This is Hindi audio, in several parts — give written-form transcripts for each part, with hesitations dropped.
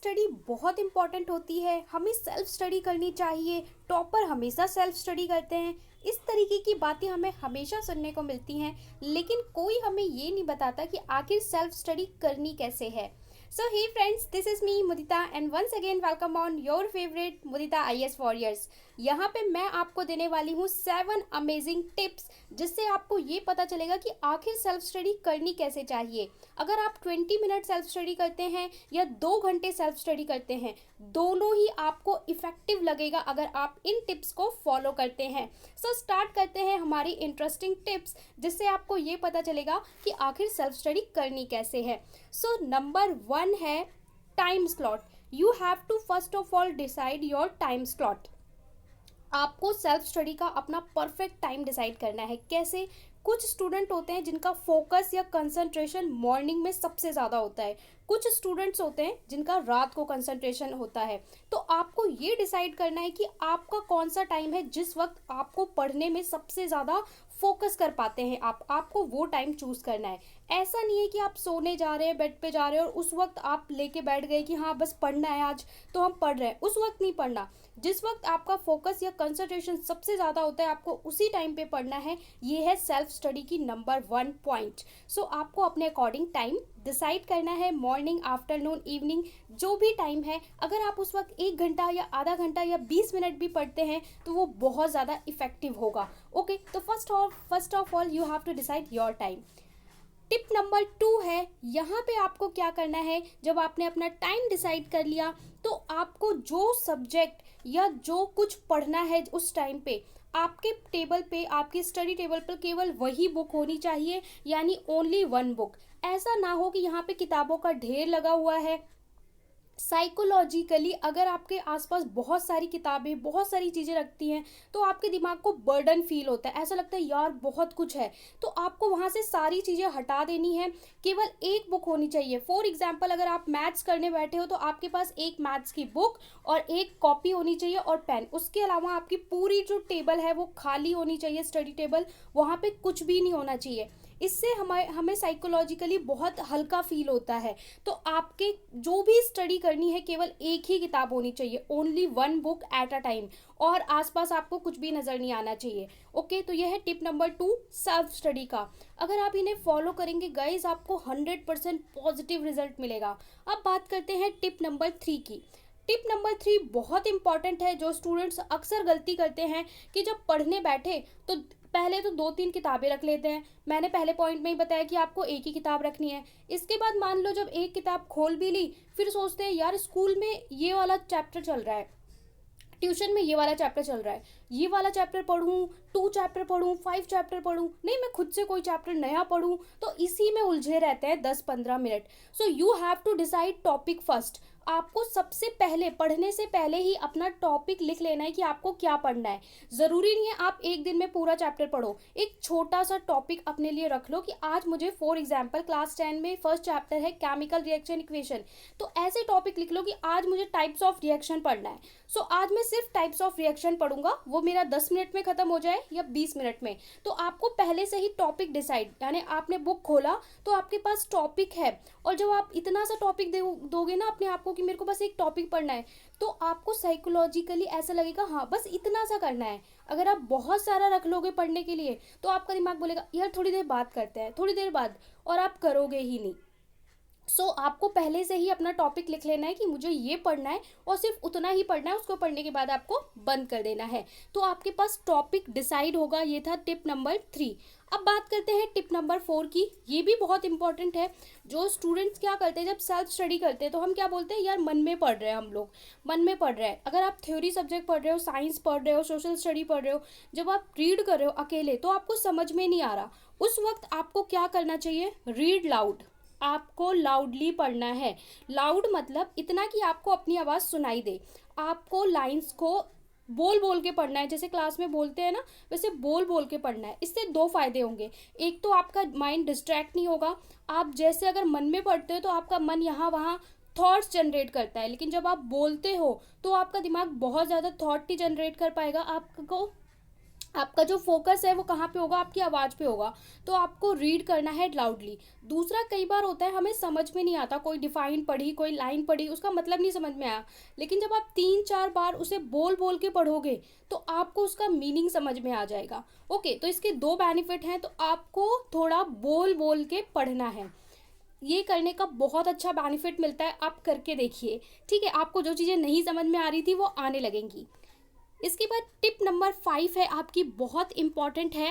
स्टडी बहुत इंपॉर्टेंट होती है। हमें सेल्फ स्टडी करनी चाहिए। टॉपर हमेशा सेल्फ स्टडी करते हैं। इस तरीके की बातें हमें हमेशा सुनने को मिलती हैं, लेकिन कोई हमें ये नहीं बताता कि आखिर सेल्फ स्टडी करनी कैसे है। So hey friends, this is me Mudita and once again welcome on your favourite Mudita IAS warriors. यहाँ पे मैं आपको देने वाली हूँ 7 अमेजिंग टिप्स, जिससे आपको ये पता चलेगा कि आखिर सेल्फ स्टडी करनी कैसे चाहिए। अगर आप 20 मिनट सेल्फ स्टडी करते हैं या 2 घंटे सेल्फ स्टडी करते हैं, दोनों ही आपको इफेक्टिव लगेगा अगर आप इन टिप्स को फॉलो करते हैं। सो स्टार्ट करते हैं हमारी इंटरेस्टिंग टिप्स, जिससे आपको ये पता चलेगा कि आखिर सेल्फ स्टडी करनी कैसे है। सो नंबर 1 है time slot. You have to first of all decide your time slot. आपको सेल्फ स्टडी का अपना परफेक्ट टाइम डिसाइड करना है। कैसे? कुछ स्टूडेंट होते हैं जिनका फोकस या कंसंट्रेशन मॉर्निंग में सबसे ज़्यादा होता है। कुछ स्टूडेंट्स होते हैं जिनका रात को कंसंट्रेशन होता है। तो आपको ये डिसाइड करना है कि आपका कौन सा टाइम है जिस वक्त आपको पढ़ने में सबसे ज़्यादा फोकस कर पाते हैं। आपको वो टाइम चूज़ करना है। ऐसा नहीं है कि आप सोने जा रहे हैं, बेड पे जा रहे हैं और उस वक्त आप लेके बैठ गए कि हाँ बस पढ़ना है आज तो हम पढ़ रहे हैं। उस वक्त नहीं पढ़ना। जिस वक्त आपका फोकस या कंसंट्रेशन सबसे ज़्यादा होता है, आपको उसी टाइम पे पढ़ना है। ये है सेल्फ स्टडी की नंबर 1 पॉइंट। सो आपको अपने अकॉर्डिंग टाइम डिसाइड करना है। मॉर्निंग, आफ्टरनून, इवनिंग, जो भी टाइम है। अगर आप उस वक्त 1 घंटा या आधा घंटा या 20 मिनट भी पढ़ते हैं तो वो बहुत ज़्यादा इफेक्टिव होगा। ओके, तो first of all you have to decide your time. Tip number 2 है, यहाँ पे आपको क्या करना है। जब आपने अपना टाइम डिसाइड कर लिया तो आपको जो सब्जेक्ट या जो कुछ पढ़ना है उस टाइम पे, आपके टेबल पे, आपकी स्टडी टेबल पर केवल वही बुक होनी चाहिए, यानी ओनली 1 बुक। ऐसा ना हो कि यहाँ पे किताबों का ढेर लगा हुआ है। साइकोलॉजिकली अगर आपके आसपास बहुत सारी किताबें, बहुत सारी चीज़ें रखती हैं तो आपके दिमाग को बर्डन फील होता है। ऐसा लगता है यार बहुत कुछ है। तो आपको वहाँ से सारी चीज़ें हटा देनी है। केवल एक बुक होनी चाहिए। फॉर एग्जांपल, अगर आप मैथ्स करने बैठे हो तो आपके पास एक मैथ्स की बुक और एक कॉपी होनी चाहिए और पेन। उसके अलावा आपकी पूरी जो टेबल है वो खाली होनी चाहिए। स्टडी टेबल, वहाँ पे कुछ भी नहीं होना चाहिए। इससे हमें साइकोलॉजिकली बहुत हल्का फील होता है। तो आपके जो भी स्टडी करनी है केवल एक ही किताब होनी चाहिए, only 1 book at a time, और आसपास आपको कुछ भी नज़र नहीं आना चाहिए। ओके, तो यह है टिप नंबर 2 सेल्फ स्टडी का। अगर आप इन्हें फॉलो करेंगे गाइज, आपको 100% पॉजिटिव रिजल्ट मिलेगा। अब बात करते हैं टिप नंबर 3 की। टिप नंबर 3 बहुत इंपॉर्टेंट है। जो स्टूडेंट्स अक्सर गलती करते हैं कि जब पढ़ने बैठे तो पहले तो 2-3 किताबें रख लेते हैं। मैंने पहले पॉइंट में ही बताया कि आपको एक ही किताब रखनी है। इसके बाद मान लो जब एक किताब खोल भी ली, फिर सोचते हैं यार स्कूल में ये वाला चैप्टर चल रहा है, ट्यूशन में ये वाला चैप्टर चल रहा है, ये वाला चैप्टर पढ़ूं, 2 चैप्टर पढ़ूं, 5 चैप्टर पढ़ूं, नहीं मैं खुद से कोई चैप्टर नया पढ़ूं। तो इसी में उलझे रहते हैं 10-15 minute. So you have to decide topic first. आपको सबसे पहले, पढ़ने से पहले ही अपना टॉपिक लिख लेना है कि आपको क्या पढ़ना है। ज़रूरी नहीं है आप एक दिन में पूरा चैप्टर पढ़ो। एक छोटा सा टॉपिक अपने लिए रख लो कि आज मुझे, फॉर एग्जांपल क्लास 10 में फर्स्ट चैप्टर है केमिकल रिएक्शन इक्वेशन, तो ऐसे टॉपिक लिख लो कि आज मुझे टाइप्स ऑफ रिएक्शन पढ़ना है। सो आज मैं सिर्फ टाइप्स ऑफ रिएक्शन पढ़ूंगा, वो मेरा 10 मिनट में खत्म हो जाए या 20 मिनट में। तो आपको पहले से ही टॉपिक डिसाइड, यानी आपने बुक खोला तो आपके पास टॉपिक है, और जब आप इतना सा टॉपिक दोगे ना अपने आप को कि मेरे को बस एक टॉपिक पढ़ना है, तो आपको साइकोलॉजिकली ऐसा लगेगा हाँ बस इतना सा करना है। अगर आप बहुत सारा रख लोगे पढ़ने के लिए तो आपका दिमाग बोलेगा यार थोड़ी देर बात करते हैं, थोड़ी देर बाद, और आप करोगे ही नहीं। सो आपको पहले से ही अपना टॉपिक लिख लेना है कि मुझे ये पढ़ना है और सिर्फ उतना ही पढ़ना है। उसको पढ़ने के बाद आपको बंद कर देना है। तो आपके पास टॉपिक डिसाइड होगा। ये था टिप नंबर 3। अब बात करते हैं टिप नंबर 4 की। ये भी बहुत इंपॉर्टेंट है। जो स्टूडेंट्स क्या करते हैं, जब सेल्फ स्टडी करते हैं तो हम क्या बोलते हैं, यार मन में पढ़ रहे हैं, हम लोग मन में पढ़ रहे हैं। अगर आप थ्योरी सब्जेक्ट पढ़ रहे हो, साइंस पढ़ रहे हो, सोशल स्टडी पढ़ रहे हो, जब आप रीड कर रहे हो अकेले तो आपको समझ में नहीं आ रहा। उस वक्त आपको क्या करना चाहिए, रीड लाउड। आपको लाउडली पढ़ना है। लाउड मतलब इतना कि आपको अपनी आवाज़ सुनाई दे। आपको लाइंस को बोल बोल के पढ़ना है, जैसे क्लास में बोलते हैं ना, वैसे बोल बोल के पढ़ना है। इससे 2 फायदे होंगे। एक तो आपका माइंड डिस्ट्रैक्ट नहीं होगा। आप जैसे अगर मन में पढ़ते हो तो आपका मन यहाँ वहाँ थॉट्स जनरेट करता है, लेकिन जब आप बोलते हो तो आपका दिमाग बहुत ज़्यादा थॉट नहीं जनरेट कर पाएगा। आपको आपका जो फोकस है वो कहाँ पे होगा, आपकी आवाज़ पे होगा। तो आपको रीड करना है लाउडली। दूसरा, कई बार होता है हमें समझ में नहीं आता, कोई डिफाइन पढ़ी, कोई लाइन पढ़ी, उसका मतलब नहीं समझ में आया, लेकिन जब आप 3-4 बार उसे बोल बोल के पढ़ोगे तो आपको उसका मीनिंग समझ में आ जाएगा। ओके, तो इसके दो बेनिफिट हैं, तो आपको थोड़ा बोल बोल के पढ़ना है। ये करने का बहुत अच्छा बेनिफिट मिलता है, आप करके देखिए। ठीक है, आपको जो चीज़ें नहीं समझ में आ रही थी वो आने लगेंगी। इसके बाद टिप नंबर 5 है आपकी, बहुत इम्पॉर्टेंट है।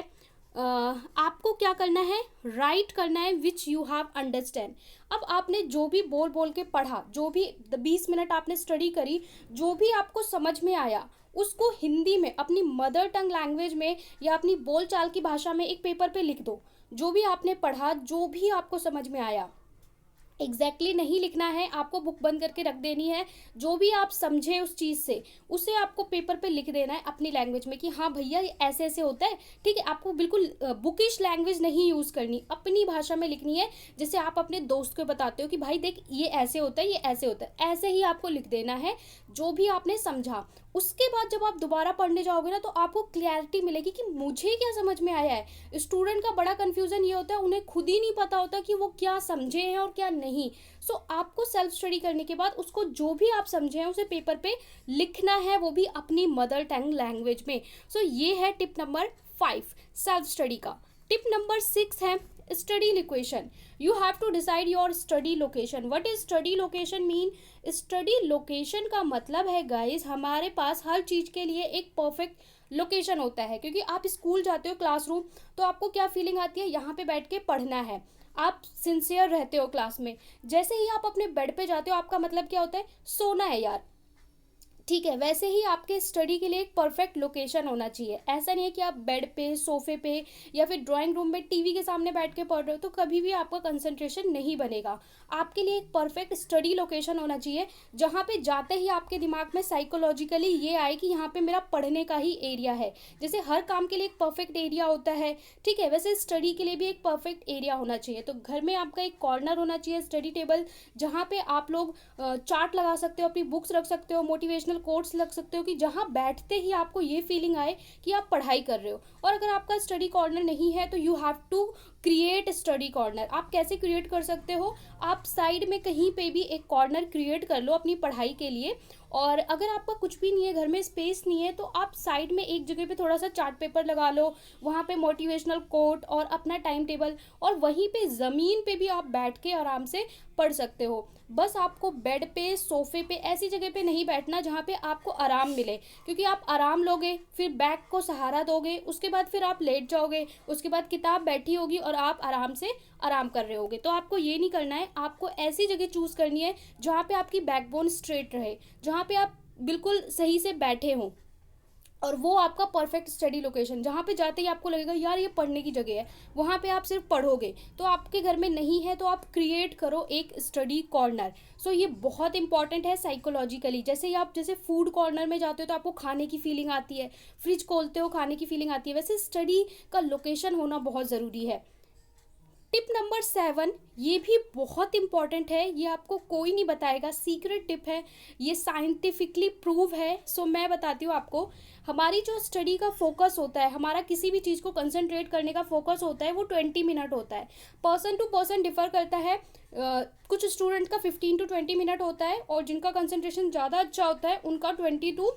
आपको क्या करना है, राइट करना है विच यू हैव अंडरस्टैंड। अब आपने जो भी बोल बोल के पढ़ा, जो भी 20 मिनट आपने स्टडी करी, जो भी आपको समझ में आया, उसको हिंदी में अपनी मदर टंग लैंग्वेज में या अपनी बोलचाल की भाषा में एक पेपर पे लिख दो। जो भी आपने पढ़ा, जो भी आपको समझ में आया, नहीं लिखना है, आपको बुक बंद करके रख देनी है। जो भी आप समझे उस चीज़ से, उसे आपको पेपर पे लिख देना है अपनी लैंग्वेज में कि हाँ भैया ये ऐसे ऐसे होता है। ठीक है, आपको बिल्कुल बुकिश लैंग्वेज नहीं यूज़ करनी, अपनी भाषा में लिखनी है। जैसे आप अपने दोस्त को बताते हो कि भाई देख ये ऐसे होता है, ये ऐसे होता है, ऐसे ही आपको लिख देना है जो भी आपने समझा। उसके बाद जब आप दोबारा पढ़ने जाओगे ना, तो आपको क्लैरिटी मिलेगी कि मुझे क्या समझ में आया है। स्टूडेंट का बड़ा कन्फ्यूज़न ये होता है, उन्हें खुद ही नहीं पता होता कि वो क्या समझे हैं और क्या नहीं। सो आपको सेल्फ स्टडी करने के बाद उसको जो भी आप समझे हैं उसे पेपर पे लिखना है, वो भी अपनी मदर टंग लैंग्वेज में। सो ये है टिप नंबर 5 सेल्फ स्टडी का। टिप नंबर 6 है study location. You have to decide your study location. What is study location mean? Study location का मतलब है गाइस, हमारे पास हर चीज़ के लिए एक परफेक्ट लोकेशन होता है। क्योंकि आप स्कूल जाते हो, क्लासरूम, तो आपको क्या फीलिंग आती है, यहाँ पे बैठ के पढ़ना है, आप सिंसियर रहते हो क्लास में। जैसे ही आप अपने बेड पे जाते हो, आपका मतलब क्या होता है, सोना है यार। ठीक है, वैसे ही आपके स्टडी के लिए एक परफेक्ट लोकेशन होना चाहिए। ऐसा नहीं है कि आप बेड पे, सोफे पे या फिर ड्राइंग रूम में टीवी के सामने बैठ के पढ़ रहे हो, तो कभी भी आपका कंसंट्रेशन नहीं बनेगा। आपके लिए एक परफेक्ट स्टडी लोकेशन होना चाहिए, जहाँ पे जाते ही आपके दिमाग में साइकोलॉजिकली ये आए कि यहाँ पे मेरा पढ़ने का ही एरिया है। जैसे हर काम के लिए एक परफेक्ट एरिया होता है, ठीक है, वैसे स्टडी के लिए भी एक परफेक्ट एरिया होना चाहिए। तो घर में आपका एक कॉर्नर होना चाहिए, स्टडी टेबल, जहाँ पे आप लोग चार्ट लगा सकते हो, अपनी बुक्स रख सकते हो, मोटिवेशनल कोट्स लग सकते हो, कि जहाँ बैठते ही आपको ये फीलिंग आए कि आप पढ़ाई कर रहे हो। और अगर आपका स्टडी कॉर्नर नहीं है तो you have to create study corner. आप कैसे क्रिएट कर सकते हो, आप साइड में कहीं पे भी एक कॉर्नर क्रिएट कर लो अपनी पढ़ाई के लिए। और अगर आपका कुछ भी नहीं है, घर में स्पेस नहीं है, तो आप साइड में एक जगह पे थोड़ा सा चार्ट पेपर लगा लो, वहाँ पे मोटिवेशनल कोट और अपना टाइम टेबल, और वहीं पे ज़मीन पे भी आप बैठ के आराम से पढ़ सकते हो। बस आपको बेड पे, सोफे पे, ऐसी जगह पे नहीं बैठना जहाँ पे आपको आराम मिले। क्योंकि आप आराम लोगे, फिर बैक को सहारा दोगे, उसके बाद फिर आप लेट जाओगे, उसके बाद किताब बैठी होगी और आप आराम से आराम कर रहे होगे। तो आपको ये नहीं करना है, आपको ऐसी जगह चूज़ करनी है जहाँ पे आपकी बैकबोन स्ट्रेट रहे, जहाँ पे आप बिल्कुल सही से बैठे हों, और वो आपका परफेक्ट स्टडी लोकेशन, जहाँ पे जाते ही आपको लगेगा यार ये पढ़ने की जगह है, वहाँ पे आप सिर्फ पढ़ोगे। तो आपके घर में नहीं है तो आप क्रिएट करो एक स्टडी कॉर्नर। सो ये बहुत इंपॉर्टेंट है साइकोलॉजिकली। जैसे ही आप जैसे फूड कॉर्नर में जाते हो तो आपको खाने की फीलिंग आती है, फ्रिज खोलते हो खाने की फीलिंग आती है, वैसे स्टडी का लोकेशन होना बहुत ज़रूरी है। टिप नंबर 7, ये भी बहुत इंपॉर्टेंट है, ये आपको कोई नहीं बताएगा, सीक्रेट टिप है, ये साइंटिफिकली प्रूव है। सो मैं बताती हूँ आपको। हमारी जो स्टडी का फोकस होता है, हमारा किसी भी चीज़ को कंसंट्रेट करने का फोकस होता है, वो 20 मिनट होता है। पर्सन टू पर्सन डिफर करता है। कुछ स्टूडेंट का 15 to 20 मिनट होता है, और जिनका कंसंट्रेशन ज़्यादा अच्छा होता है उनका 20 to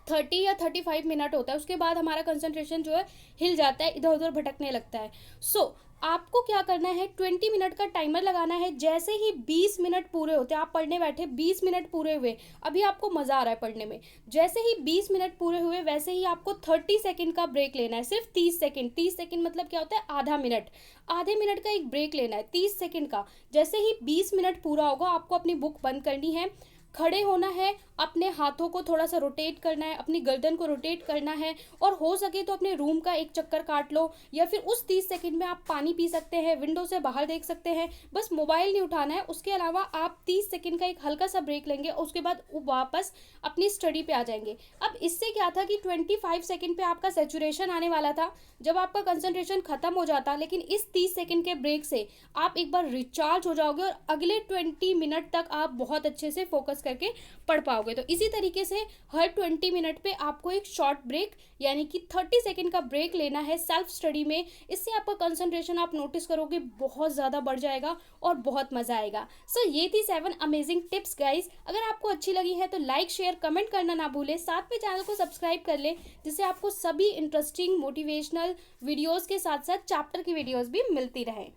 30 या 35 मिनट होता है। उसके बाद हमारा कंसंट्रेशन जो है हिल जाता है, इधर उधर भटकने लगता है। सो आपको क्या करना है, 20 मिनट का टाइमर लगाना है। जैसे ही 20 मिनट पूरे होते हैं, आप पढ़ने बैठे, 20 मिनट पूरे हुए, अभी आपको मज़ा आ रहा है पढ़ने में, जैसे ही 20 मिनट पूरे हुए वैसे ही आपको 30 सेकेंड का ब्रेक लेना है। सिर्फ 30 सेकेंड, 30 सेकेंड मतलब क्या होता है, आधा मिनट। आधे मिनट का एक ब्रेक लेना है 30 सेकेंड का। जैसे ही 20 मिनट पूरा होगा, आपको अपनी बुक बंद करनी है, खड़े होना है, अपने हाथों को थोड़ा सा रोटेट करना है, अपनी गर्दन को रोटेट करना है, और हो सके तो अपने रूम का एक चक्कर काट लो, या फिर उस 30 सेकंड में आप पानी पी सकते हैं, विंडो से बाहर देख सकते हैं, बस मोबाइल नहीं उठाना है। उसके अलावा आप 30 सेकंड का एक हल्का सा ब्रेक लेंगे, उसके बाद वापस अपनी स्टडी पे आ जाएंगे। अब इससे क्या था कि 25 सेकंड पे आपका सेचुरेशन आने वाला था, जब आपका कंसंट्रेशन खत्म हो जाता, लेकिन इस 30 सेकंड के ब्रेक से आप एक बार रिचार्ज हो जाओगे, और अगले 20 मिनट तक आप बहुत अच्छे से फोकस करके पढ़ पाओगे। तो इसी तरीके से हर 20 मिनट पे आपको एक शॉर्ट ब्रेक यानी कि 30 सेकेंड का ब्रेक लेना है सेल्फ स्टडी में। इससे आपका कंसंट्रेशन आप नोटिस करोगे बहुत ज़्यादा बढ़ जाएगा और बहुत मज़ा आएगा। सो ये थी 7 अमेजिंग टिप्स गाइज। अगर आपको अच्छी लगी है तो लाइक शेयर कमेंट करना ना भूलें, साथ में चैनल को सब्सक्राइब कर लें जिससे आपको सभी इंटरेस्टिंग मोटिवेशनल वीडियोज़ के साथ साथ चैप्टर की वीडियोज़ भी मिलती रहें।